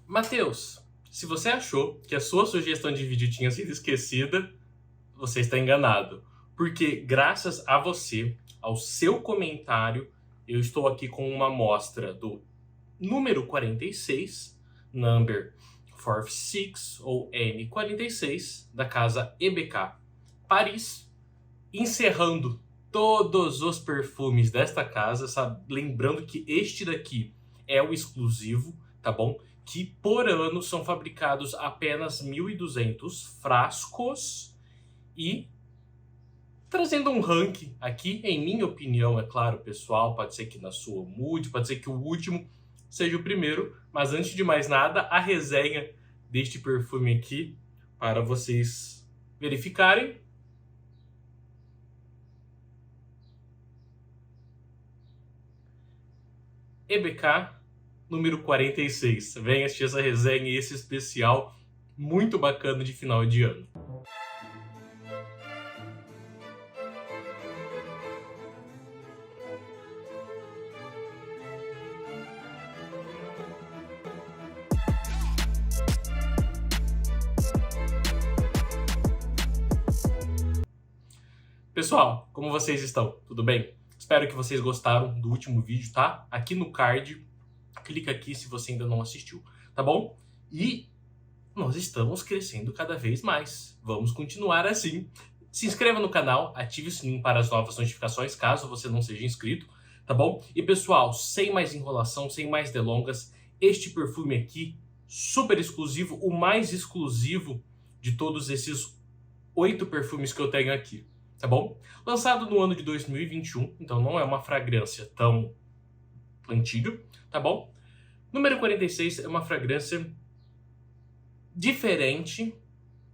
Matheus, se você achou que a sua sugestão de vídeo tinha sido esquecida, você está enganado. Porque graças a você, ao seu comentário, eu estou aqui com uma amostra do número 46, number 46 ou N46, da casa EBK Paris, encerrando todos os perfumes desta casa, sabe? Lembrando que este daqui é o exclusivo, tá bom? Que por ano são fabricados apenas 1.200 frascos e trazendo um ranking aqui, em minha opinião, é claro, pessoal, pode ser que na sua mude, pode ser que o último seja o primeiro, mas antes de mais nada, a resenha deste perfume aqui para vocês verificarem. EBK número 46. Venha assistir essa resenha e esse especial muito bacana de final de ano. Pessoal, como vocês estão? Tudo bem? Espero que vocês gostaram do último vídeo, tá? Aqui no card, clica aqui se você ainda não assistiu, tá bom? E nós estamos crescendo cada vez mais. Vamos continuar assim. Se inscreva no canal, ative o sininho para as novas notificações, caso você não seja inscrito, tá bom? E pessoal, sem mais enrolação, sem mais delongas, este perfume aqui, super exclusivo, o mais exclusivo de todos esses 8 perfumes que eu tenho aqui. Tá bom? Lançado no ano de 2021, então não é uma fragrância tão antiga, tá bom? Número 46 é uma fragrância diferente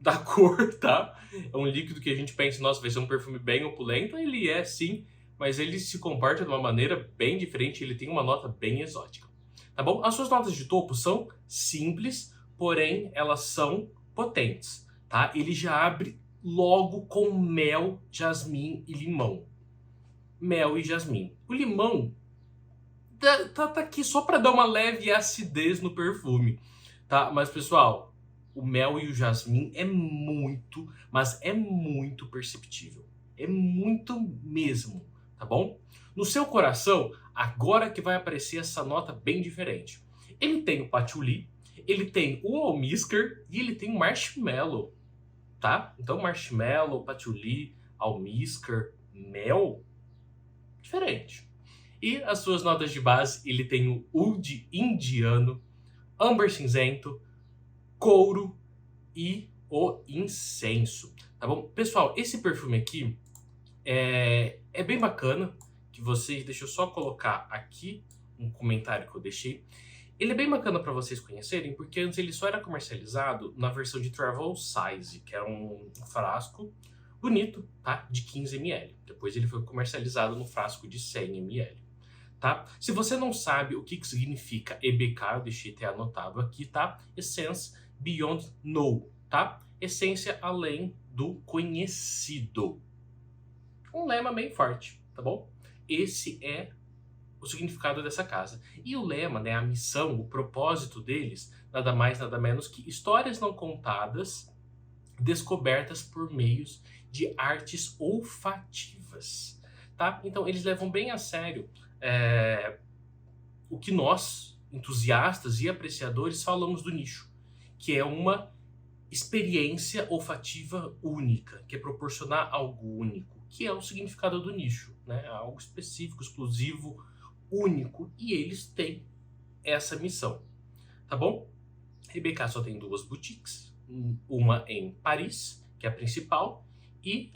da cor, tá? É um líquido que a gente pensa, nossa, vai ser um perfume bem opulento. Ele é sim, mas ele se comporta de uma maneira bem diferente, ele tem uma nota bem exótica, tá bom? As suas notas de topo são simples, porém elas são potentes, tá? Ele já abre logo com mel, jasmim e limão. Mel e jasmim. O limão tá aqui só para dar uma leve acidez no perfume, tá? Mas, pessoal, o mel e o jasmim é muito, mas é muito perceptível. É muito mesmo, tá bom? No seu coração, agora que vai aparecer essa nota bem diferente. Ele tem o patchouli, ele tem o almíscar e ele tem o marshmallow. Tá? Então, marshmallow, patchouli, almíscar, mel, diferente. E as suas notas de base, ele tem o oud indiano, âmbar cinzento, couro e o incenso, tá bom? Pessoal, esse perfume aqui é bem bacana, que vocês, deixa eu só colocar aqui um comentário que eu deixei. Ele é bem bacana para vocês conhecerem, porque antes ele só era comercializado na versão de Travel Size, que era um frasco bonito, tá? De 15 ml. Depois ele foi comercializado no frasco de 100 ml, tá? Se você não sabe o que significa EBK, eu deixei até anotado aqui, tá? Essence Beyond Know, tá? Essência além do conhecido. Um lema bem forte, tá bom? Esse é o significado dessa casa. E o lema, né, a missão, o propósito deles, nada mais, nada menos que histórias não contadas, descobertas por meios de artes olfativas, tá? Então eles levam bem a sério o que nós, entusiastas e apreciadores, falamos do nicho, que é uma experiência olfativa única, que é proporcionar algo único, que é o significado do nicho, né? Algo específico, exclusivo, único, e eles têm essa missão, tá bom? EBK só tem 2 boutiques, uma em Paris, que é a principal, e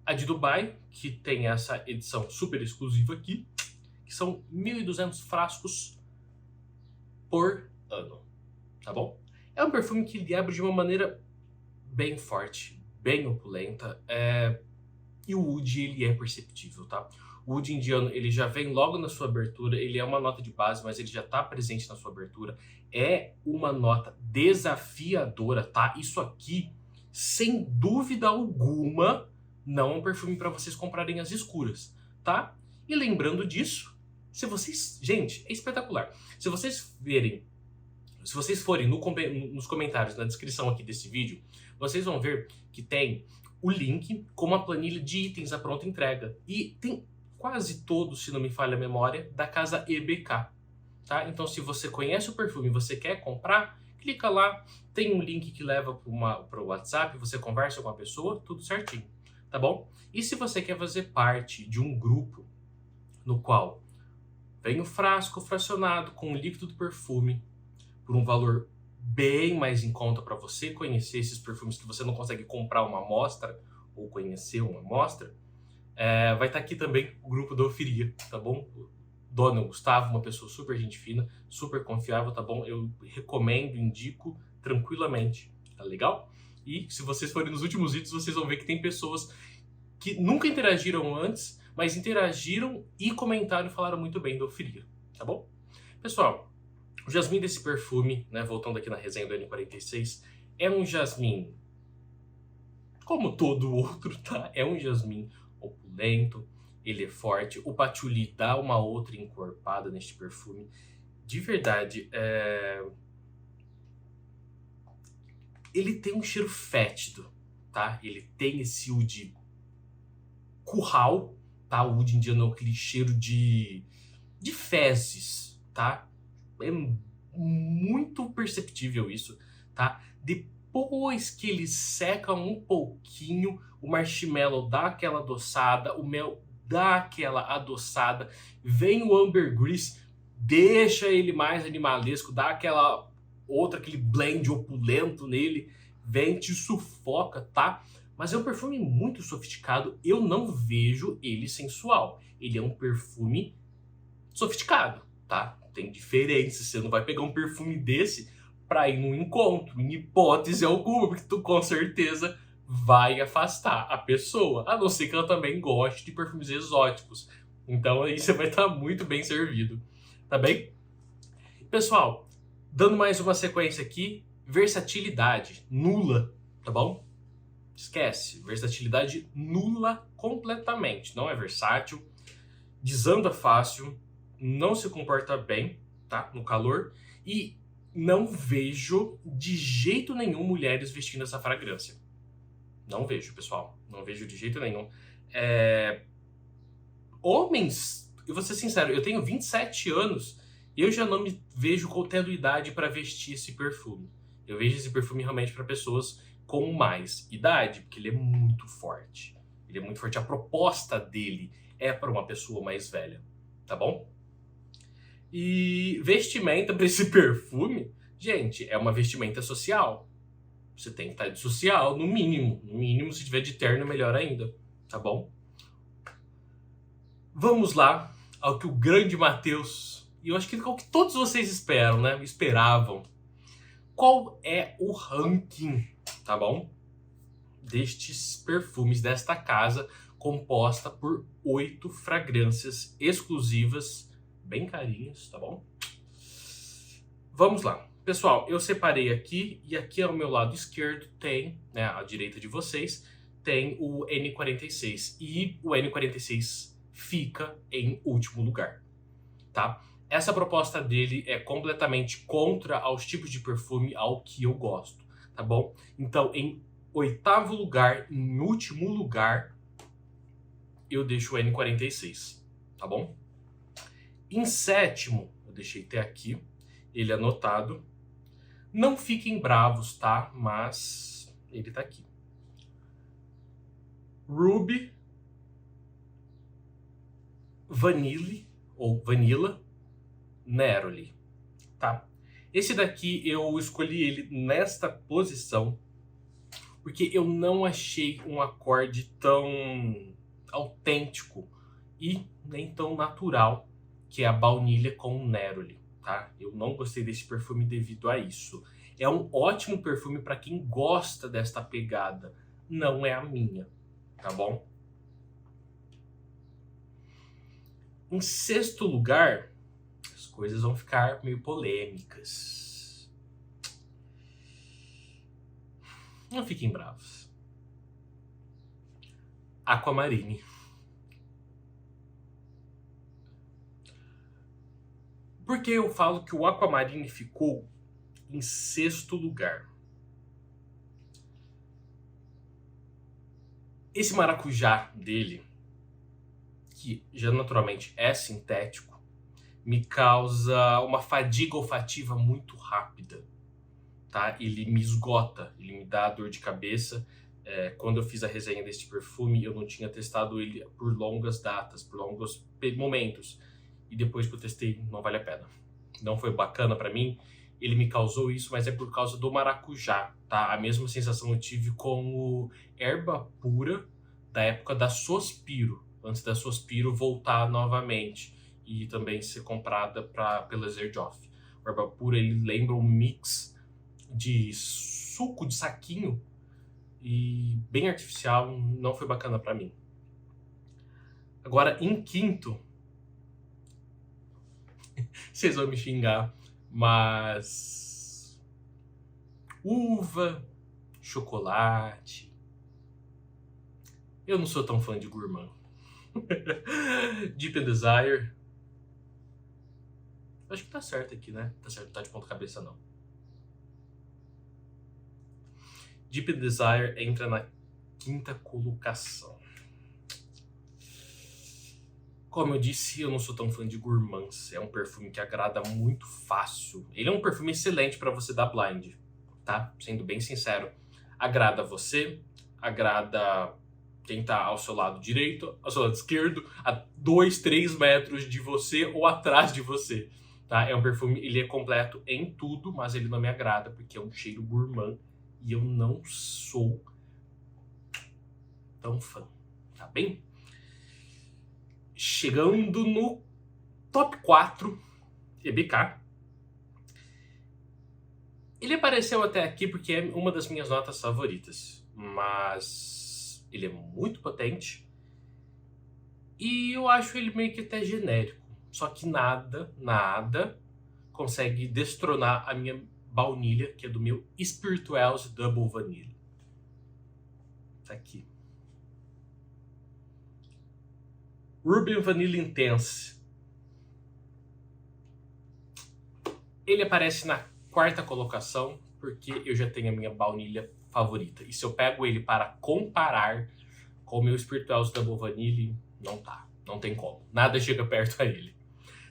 a de Dubai, que tem essa edição super exclusiva aqui, que são 1.200 frascos por ano, tá bom? É um perfume que ele abre de uma maneira bem forte, bem opulenta, e o oud ele é perceptível, tá? O oud indiano, ele já vem logo na sua abertura, ele é uma nota de base, mas ele já está presente na sua abertura. É uma nota desafiadora, tá? Isso aqui, sem dúvida alguma, não é um perfume para vocês comprarem às escuras, tá? E lembrando disso, se vocês... Gente, é espetacular. Se vocês verem se vocês forem nos comentários, na descrição aqui desse vídeo, vocês vão ver que tem o link com uma planilha de itens à pronta entrega. E tem quase todos, se não me falha a memória, da casa EBK. Tá? Então, se você conhece o perfume e você quer comprar, clica lá, tem um link que leva para o WhatsApp, você conversa com a pessoa, tudo certinho, tá bom? E se você quer fazer parte de um grupo no qual vem o frasco fracionado com o líquido do perfume por um valor bem mais em conta para você conhecer esses perfumes que você não consegue comprar uma amostra ou conhecer uma amostra, vai estar aqui também o grupo da Ofiria, tá bom? Dono Gustavo, uma pessoa super gente fina, super confiável, tá bom? Eu recomendo, indico tranquilamente, tá legal? E se vocês forem nos últimos vídeos, vocês vão ver que tem pessoas que nunca interagiram antes, mas interagiram e comentaram e falaram muito bem da Ofiria, tá bom? Pessoal, o jasmim desse perfume, né, voltando aqui na resenha do N46, é um jasmim como todo outro, tá? É um jasmim opulento, ele é forte. O patchouli dá uma outra encorpada neste perfume. De verdade, ele tem um cheiro fétido, tá? Ele tem esse oud curral, tá? O oud indiano é aquele cheiro de fezes, tá? É muito perceptível isso, tá? Depois que ele seca um pouquinho, o marshmallow dá aquela adoçada, o mel dá aquela adoçada, vem o ambergris, deixa ele mais animalesco, dá aquele blend opulento nele, vem, te sufoca, tá? Mas é um perfume muito sofisticado, eu não vejo ele sensual. Ele é um perfume sofisticado, tá? Tem diferença, você não vai pegar um perfume desse pra ir num encontro, em hipótese alguma, porque tu com certeza vai afastar a pessoa, a não ser que ela também goste de perfumes exóticos. Então aí você vai estar muito bem servido, tá bem? Pessoal, dando mais uma sequência aqui, versatilidade nula, tá bom? Esquece, versatilidade nula completamente, não é versátil, desanda fácil, não se comporta bem, tá? No calor, e não vejo de jeito nenhum mulheres vestindo essa fragrância. Não vejo, pessoal. Não vejo de jeito nenhum. Homens, eu vou ser sincero, eu tenho 27 anos e eu já não me vejo tendo idade para vestir esse perfume. Eu vejo esse perfume realmente para pessoas com mais idade, porque ele é muito forte. Ele é muito forte. A proposta dele é para uma pessoa mais velha, tá bom? E vestimenta para esse perfume, gente, é uma vestimenta social. Você tem que estar de social, no mínimo. No mínimo, se tiver de terno, melhor ainda, tá bom? Vamos lá ao que o grande Matheus, e eu acho que é o que todos vocês esperam, né? Esperavam. Qual é o ranking, tá bom? Destes perfumes desta casa, composta por 8 fragrâncias exclusivas, bem carinhas, tá bom? Vamos lá. Pessoal, eu separei aqui, e aqui ao meu lado esquerdo tem, né, à direita de vocês, tem o N46. E o N46 fica em último lugar, tá? Essa proposta dele é completamente contra aos tipos de perfume ao que eu gosto, tá bom? Então, em oitavo lugar, em último lugar, eu deixo o N46, tá bom? Em sétimo, eu deixei até aqui, ele anotado. Não fiquem bravos, tá? Mas ele tá aqui. Ruby Vanilla Neroli, tá? Esse daqui eu escolhi ele nesta posição porque eu não achei um acorde tão autêntico e nem tão natural que é a baunilha com o Neroli. Tá? Eu não gostei desse perfume devido a isso. É um ótimo perfume para quem gosta desta pegada. Não é a minha, tá bom? Em sexto lugar, as coisas vão ficar meio polêmicas. Não fiquem bravos. Aquamarine. Por que eu falo que o Aquamarine ficou Em sexto lugar, esse maracujá dele, que já naturalmente é sintético, me causa uma fadiga olfativa muito rápida, tá? Ele me esgota, ele me dá dor de cabeça. Quando eu fiz a resenha deste perfume, eu não tinha testado ele por longas datas, por longos momentos. E depois que eu testei, não vale a pena. Não foi bacana pra mim. Ele me causou isso, mas é por causa do maracujá, tá? A mesma sensação eu tive com o Erba Pura da época da Sospiro, antes da Sospiro voltar novamente e também ser comprada pela Zerjoff. O Erba Pura, ele lembra um mix de suco de saquinho e bem artificial, não foi bacana pra mim. Agora, em quinto, vocês vão me xingar, mas uva, chocolate, eu não sou tão fã de gourmand. Deep and Desire, acho que tá certo aqui, né? Tá certo, não tá de ponta cabeça não. Deep and Desire entra na quinta colocação. Como eu disse, eu não sou tão fã de gourmands. É um perfume que agrada muito fácil. Ele é um perfume excelente para você dar blind, tá? Sendo bem sincero. Agrada você, agrada quem tá ao seu lado direito, ao seu lado esquerdo, a 2, 3 metros de você ou atrás de você, tá? É um perfume, ele é completo em tudo, mas ele não me agrada porque é um cheiro gourmand e eu não sou tão fã, tá bem? Chegando no top 4, EBK. Ele apareceu até aqui porque é uma das minhas notas favoritas, mas ele é muito potente e eu acho ele meio que até genérico. Só que nada consegue destronar a minha baunilha, que é do meu Spirituals Double Vanilla. Tá aqui. Ruby Vanilla Intense. Ele aparece na quarta colocação porque eu já tenho a minha baunilha favorita. E se eu pego ele para comparar com o meu Spirituals Double Vanilla, não tem como. Nada chega perto a ele.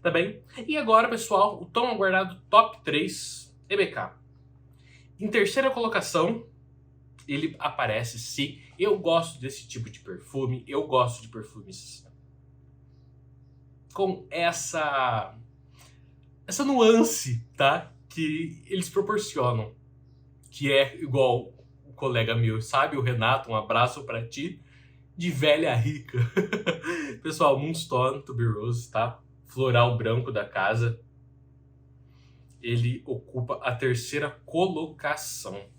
Tá bem? E agora, pessoal, o tão aguardado top 3 EBK. Em terceira colocação, ele aparece sim. Eu gosto desse tipo de perfume. Eu gosto de perfumes com essa nuance, tá? Que eles proporcionam. Que é igual o colega meu, sabe? O Renato, um abraço pra ti. De velha rica. Pessoal, Moonstone Tuberose, tá? Floral branco da casa. Ele ocupa a terceira colocação,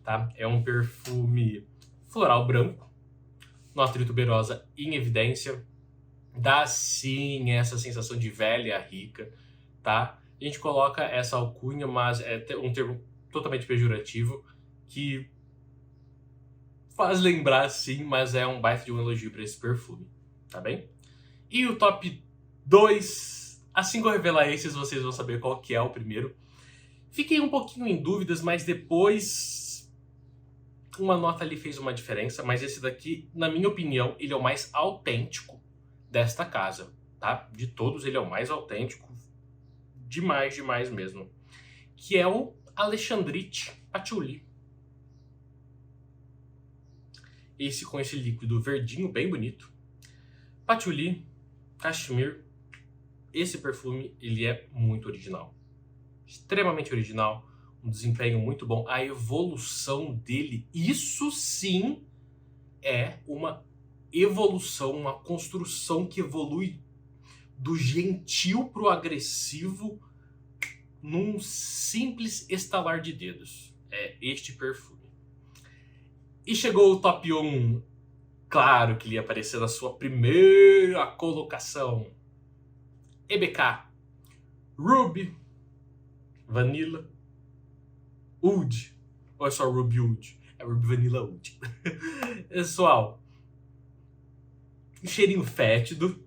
tá? É um perfume floral branco, nota de tuberosa em evidência. Dá sim essa sensação de velha rica, tá? A gente coloca essa alcunha, mas é um termo totalmente pejorativo que faz lembrar sim, mas é um baita de um elogio para esse perfume, tá bem? E o top 2, assim que eu revelar esses, vocês vão saber qual que é o primeiro. Fiquei um pouquinho em dúvidas, mas depois uma nota ali fez uma diferença, mas esse daqui, na minha opinião, ele é o mais autêntico desta casa, tá? De todos, ele é o mais autêntico, demais mesmo, que é o Alexandrite Patchouli. Esse com esse líquido verdinho bem bonito. Patchouli, Cashmere. Esse perfume, ele é muito original. Extremamente original, um desempenho muito bom. A evolução dele, isso sim é uma evolução, uma construção que evolui do gentil pro agressivo num simples estalar de dedos. É este perfume. E chegou o top 1. Claro que ele ia aparecer na sua primeira colocação. EBK. Ruby Vanilla Oud. Ou é só Ruby Oud? É Ruby Vanilla Oud. Pessoal, cheirinho fétido.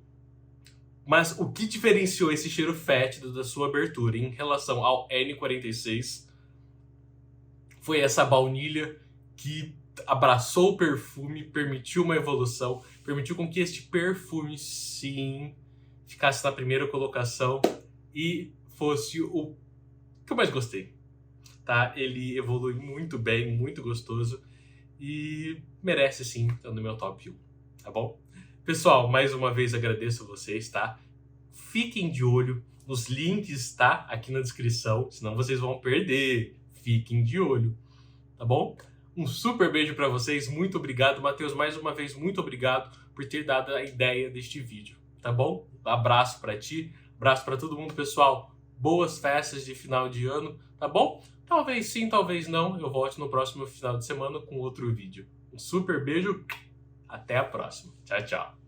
Mas o que diferenciou esse cheiro fétido da sua abertura em relação ao N46 Foi essa baunilha que abraçou o perfume, permitiu uma evolução, permitiu com que este perfume, sim, ficasse na primeira colocação e fosse o que eu mais gostei, tá? Ele evolui muito bem, muito gostoso e merece, sim, estar no meu top 1, tá bom? Pessoal, mais uma vez agradeço a vocês, tá? Fiquem de olho nos links, tá? Aqui na descrição, senão vocês vão perder. Fiquem de olho, tá bom? Um super beijo pra vocês, muito obrigado. Matheus, mais uma vez, muito obrigado por ter dado a ideia deste vídeo, tá bom? Abraço pra ti, abraço pra todo mundo, pessoal. Boas festas de final de ano, tá bom? Talvez sim, talvez não. Eu volte no próximo final de semana com outro vídeo. Um super beijo, até a próxima. Tchau, tchau.